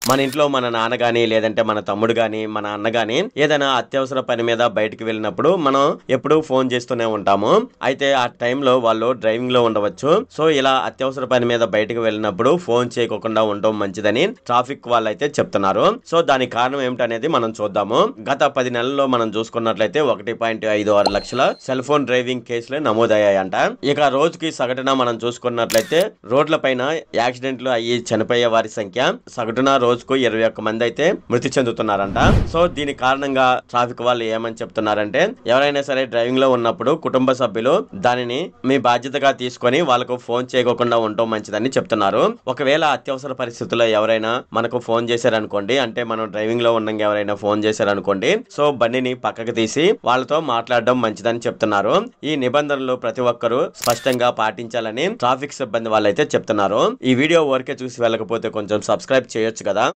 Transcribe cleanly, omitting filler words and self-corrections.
మన ఇంట్లో మన నాన్న గాని లేదంటే మన తమ్ముడు గాని మన అన్న గాని ఏదైనా అత్యవసర పని మీద బయటికి వెళ్ళినప్పుడు మనం ఎప్పుడూ ఫోన్ చేస్తూనే ఉంటాము. అయితే ఆ టైంలో వాళ్ళు డ్రైవింగ్ లో ఉండవచ్చు. సో ఇలా అత్యవసర పని మీద బయటికి వెళ్ళినప్పుడు ఫోన్ చేయకుండా ఉండడం మంచిదని ట్రాఫిక్ వాళ్ళైతే చెప్తున్నారు. సో దానికి కారణం ఏమిటనేది మనం చూద్దాము. గత 10 నెలల్లో మనం చూసుకున్నట్లయితే 1.56 లక్షల సెల్ ఫోన్ డ్రైవింగ్ కేసులు నమోదయ్యాయంట. ఇక రోజుకి సగటున మనం చూసుకున్నట్లయితే రోడ్ల పైన యాక్సిడెంట్లు అయ్యి చనిపోయే వారి సంఖ్య సగటున రోజుకు 21 మంది అయితే మృతి చెందుతున్నారంట. సో దీని కారణంగా ట్రాఫిక్ వాళ్ళు ఏమని చెప్తున్నారంటే ఎవరైనా సరే డ్రైవింగ్ లో ఉన్నప్పుడు కుటుంబ సభ్యులు దానిని మీ బాధ్యతగా తీసుకొని వాళ్ళకు ఫోన్ చేయకుండా ఉండటం మంచిదని చెప్తున్నారు. ఒకవేళ అత్యవసర పరిస్థితుల్లో ఎవరైనా మనకు ఫోన్ చేశారనుకోండి, అంటే మనం డ్రైవింగ్ లో ఉండగా ఎవరైనా ఫోన్ చేశారనుకోండి, సో బండిని పక్కకు తీసి వాళ్ళతో మాట్లాడడం మంచిదని చెప్తున్నారు. ఈ నిబంధనలు ప్రతి ఒక్కరూ స్పష్టంగా పాటించాలని ట్రాఫిక్ సిబ్బంది వాళ్ళైతే చెప్తున్నారు. ఈ వీడియో వరకే చూసి వెళ్ళకపోతే కొంచెం సబ్స్క్రైబ్ చేయొచ్చు కదా.